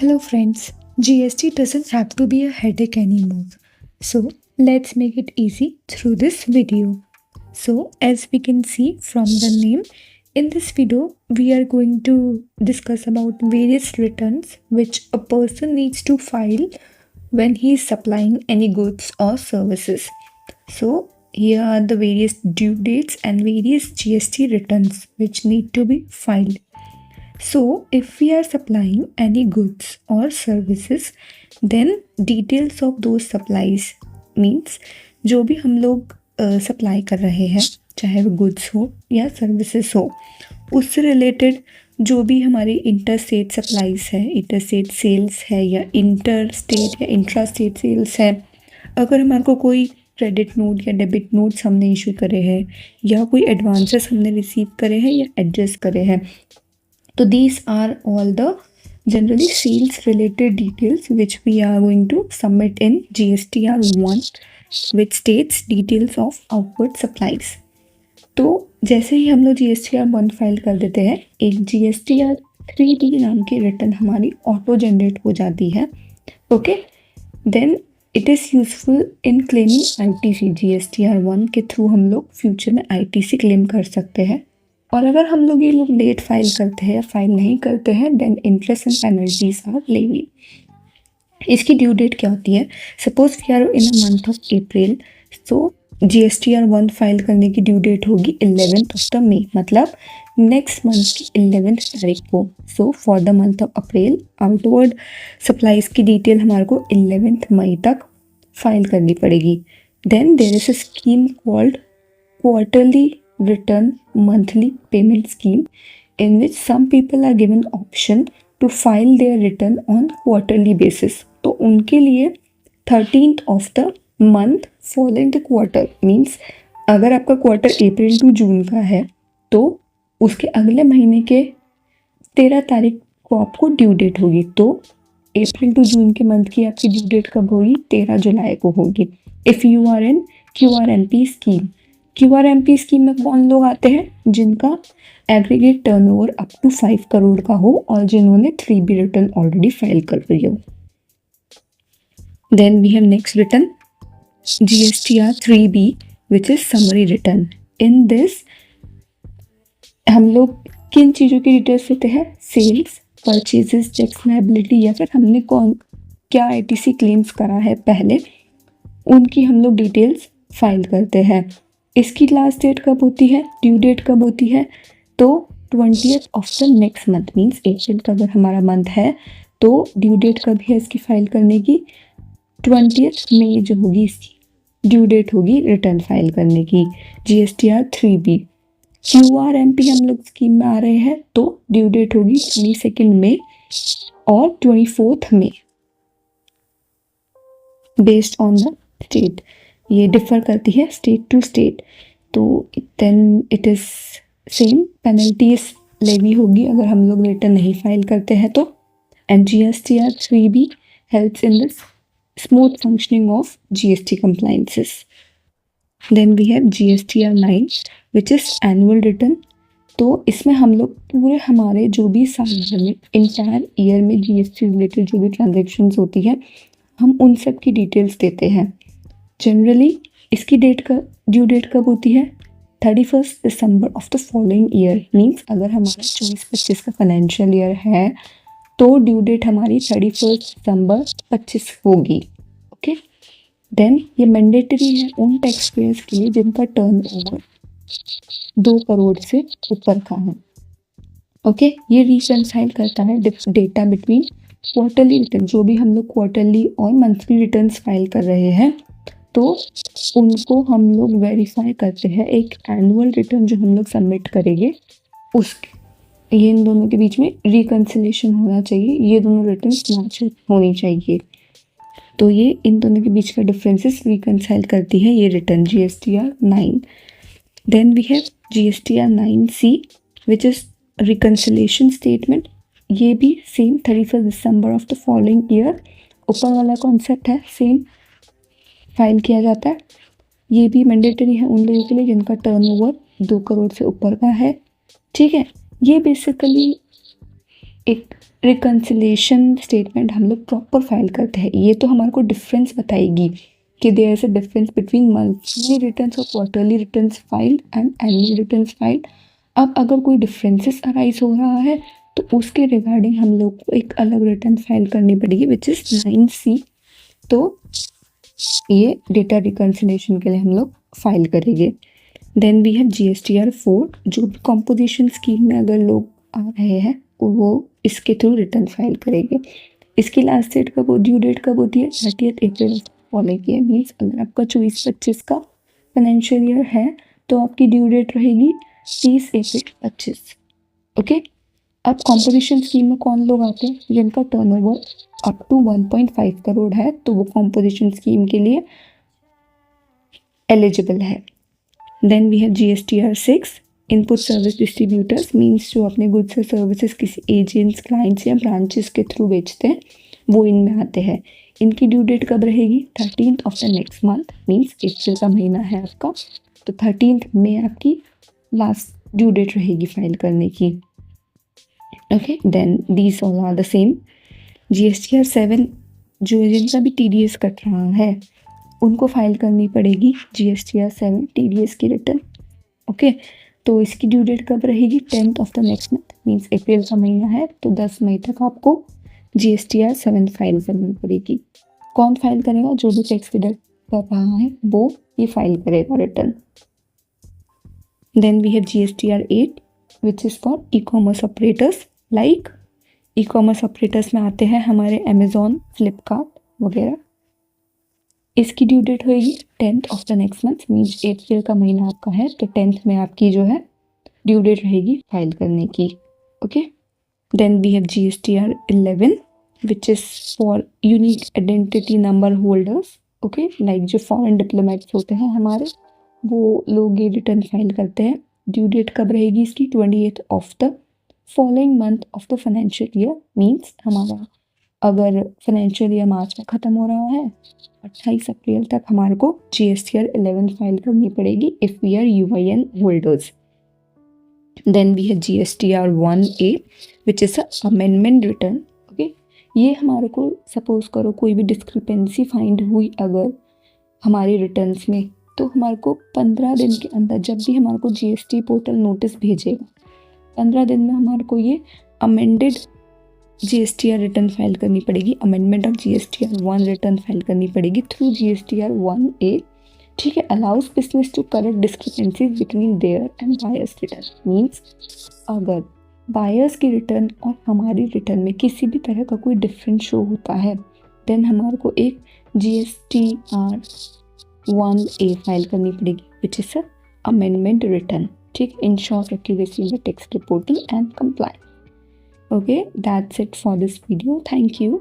Hello friends, GST doesn't have to be a headache anymore. So let's make it easy through this video. So as we can see from the name, in this video we are going to discuss about various returns which a person needs to file when he is supplying any goods or services. So here are the various due dates and various GST returns which need to be filed. So, if we are supplying any goods or services, then details of those supplies means जो भी हम लोग supply कर रहे हैं, चाहे वो goods हो या सर्विसेज हो, उससे रिलेटेड जो भी हमारी इंटर स्टेट सप्लाईज है, इंटर स्टेट सेल्स है या इंटर स्टेट या इंट्रा स्टेट सेल्स है, अगर हमारे को कोई क्रेडिट नोट या डेबिट नोट्स हमने इशू करे हैं या कोई एडवांसेस हमने रिसीव करे हैं या एडजस्ट करे हैं, so these are all the generally sales related details which we are going to submit in GSTR1 which states details of outward supplies. तो जैसे ही हम लोग GSTR1 फाइल कर देते हैं, एक GSTR3B नाम की रिटर्न हमारी ऑटो जनरेट हो जाती है. Okay, then it is useful in claiming ITC. GSTR1 के थ्रू हम लोग फ्यूचर में ITC क्लेम कर सकते हैं. और अगर हम लोग ये लोग लेट फाइल करते हैं या फाइल नहीं करते हैं, then interest and penalties are levy. इसकी ड्यू डेट क्या होती है? Suppose we are in a month of April, so GSTR1 file करने की ड्यू डेट होगी 11th ऑफ द मे, मतलब नेक्स्ट मंथ की 11th तारीख को. So for the month of April outward supplies की डिटेल हमारे को 11th मई तक फाइल करनी पड़ेगी. Then there is a scheme called quarterly return monthly payment scheme in which some people are given option to file their return on quarterly basis. तो उनके लिए 13th of the month following the quarter means अगर आपका quarter April to June का है तो उसके अगले महीने के 13 तारीख को आपको ड्यू डेट होगी. तो अप्रैल टू जून के मंथ की आपकी ड्यू डेट कब होगी? 13 जुलाई को होगी. If you are in QRMP scheme, QRMP scheme में कौन लोग आते हैं? जिनका aggregate turnover up to 5 crore का हो और जिन्होंने 3B रिटर्न ऑलरेडी फाइल कर रही हो. Then we have next return GSTR3B which is summary return. In this हम लोग किन चीज़ों की डिटेल्स देते हैं? सेल्स, परचेजेस, टैक्स लायबिलिटी या फिर हमने कौन क्या ITC क्लेम्स करा है पहले, उनकी हम लोग डिटेल्स फाइल करते हैं. इसकी लास्ट डेट कब होती है? ड्यू डेट कब होती है? तो 20th of the next month means अप्रैल का अगर हमारा मंथ है तो ड्यू डेट कब है इसकी फाइल करने की? 20th मई जो होगी इसकी ड्यू डेट होगी रिटर्न फाइल करने की. GSTR3B. QRMP हम लोग स्कीम में आ रहे हैं तो ड्यू डेट होगी 22 मई और 24th मई बेस्ड ऑन द स्टेट. ये डिफ़र करती है स्टेट टू स्टेट. तो then it is same penalties levy होगी अगर हम लोग रिटर्न नहीं फाइल करते हैं तो. And GSTR3B helps in this smooth functioning of GST compliances. Then we have GSTR9 which is annual return. तो इसमें हम लोग पूरे हमारे जो भी साल भर में इंटायर ईयर में GST रिलेटेड जो भी ट्रांजेक्शन्स होती है हम उन सब की डिटेल्स देते हैं. जनरली इसकी डेट का ड्यू डेट कब होती है? 31st दिसंबर of the following year means अगर हमारा 24-25 का फाइनेंशियल ईयर है तो ड्यू डेट हमारी 31st दिसंबर 25 होगी. ओके, देन ये मैंडेटरी है उन टैक्स पेयर्स के लिए जिनका टर्नओवर 2 करोड़ से ऊपर का है. ओके, ये रिकंसाइल करता है डेटा बिटवीन क्वार्टरली रिटर्न, जो भी हम लोग क्वार्टरली और मंथली रिटर्न्स फाइल कर रहे हैं तो उनको हम लोग वेरीफाई करते हैं एक एनुअल रिटर्न जो हम लोग सबमिट करेंगे उसके. ये इन दोनों के बीच में रिकन्सिलेशन होना चाहिए, ये दोनों रिटर्न्स मैच होनी चाहिए. तो ये इन दोनों के बीच का डिफरेंसेस रिकन्साइल करती है ये return GSTR9. Then we have GSTR9C which is reconciliation statement. ये भी सेम 31st दिसंबर ऑफ द फॉलोइंग ईयर, ऊपर वाला कॉन्सेप्ट है सेम, फाइल किया जाता है. ये भी मैंडेटरी है उन लोगों के लिए जिनका टर्नओवर 2 करोड़ से ऊपर का है. ठीक है, ये बेसिकली एक रिकन्सिलेशन स्टेटमेंट हम लोग प्रॉपर फाइल करते हैं। ये तो हमारे को डिफरेंस बताएगी कि there is a difference between monthly returns और quarterly returns filed and annual returns filed. अब अगर कोई डिफरेंसेस अराइज हो रहा है तो उसके रिगार्डिंग हम लोग को एक अलग रिटर्न फाइल करनी पड़ेगी विच इज 9C। तो ये डेटा रिकन्सिलेशन के लिए हम लोग फाइल करेंगे। देन वी हैव GSTR 4, जो भी कॉम्पोजिशन स्कीम में अगर लोग आ रहे हैं वो इसके थ्रू रिटर्न फाइल करेंगे। इसकी लास्ट डेट कब, ड्यू डेट कब होती है? 30 अप्रैल फॉलो की है। मीन्स अगर आपका 24-25 का फाइनेंशियल ईयर है तो आपकी ड्यू डेट रहेगी 30 अप्रैल 25। ओके। अब कॉम्पोजिशन स्कीम में कौन लोग आते हैं? जिनका टर्नओवर अप टू 1.5 करोड़ है तो वो कॉम्पोजिशन स्कीम के लिए एलिजिबल है। Then we have GSTR 6, input service distributors, means जो अपने गुड्स और सर्विसेज किसी एजेंट्स, क्लाइंट्स या ब्रांचेस के थ्रू बेचते हैं वो इनमें आते हैं। इनकी ड्यू डेट कब रहेगी? 13th of the next month, means अप्रैल का महीना है आपका तो 13th में आपकी लास्ट ड्यू डेट रहेगी फाइल करने की। Okay, then these all are the same. GSTR 7, जो जिनका भी TDS कट रहा है उनको फाइल करनी पड़ेगी GSTR 7 TDS की रिटर्न। ओके, तो इसकी ड्यू डेट कब रहेगी? 10th of the next month, means अप्रैल का महीना है तो 10 मई तक आपको GSTR 7 फाइल करनी पड़ेगी। कौन फाइल करेगा? जो भी टैक्स डिडक्ट कर रहा है वो ये फाइल करेगा return. Then we have GSTR 8, which is for e-commerce operators. Like e-commerce operators में आते हैं हमारे अमेजोन, फ्लिपकार्ट वगैरह। इसकी ड्यू डेट होगी 10th of the next month, means अप्रैल का महीना आपका है तो 10th में आपकी जो है ड्यू डेट रहेगी फाइल करने की। Okay, then we have GSTR 11, which is for unique identity number holders. Okay, like जो फॉरेन डिप्लोमेट्स होते हैं हमारे वो लोग ये रिटर्न फाइल करते हैं। ड्यू डेट कब रहेगी इसकी? 28th of the following month of the financial year, means हमारा अगर फाइनेंशियल ईयर मार्च में ख़त्म हो रहा है 28 अप्रैल तक हमारे को GSTR 11 फाइल करनी पड़ेगी if we are UIN holders. Then we है GSTR 1A, which is a amendment return. Okay, ये हमारे को सपोज करो कोई भी डिस्क्रिपेंसी फाइंड हुई अगर हमारी रिटर्न्स में तो हमारे को 15 दिन के अंदर, जब भी हमारे को GST पोर्टल नोटिस भेजेगा 15 दिन में हमारे को ये अमेंडेड GSTR रिटर्न फाइल करनी पड़ेगी। Amendment of GSTR 1 return file करनी पड़ेगी थ्रू GSTR 1A। ठीक है, allows business to correct discrepancies between their and buyers return. Means अगर बायर्स की रिटर्न और हमारी रिटर्न में किसी भी तरह का कोई डिफरेंस शो होता है देन हमारे को एक GSTR 1A फाइल करनी पड़ेगी विच इज़ अ अमेंडमेंट रिटर्न। ठीक, ensures accuracy in the text reporting and compliance. Okay, that's it for this video. Thank you.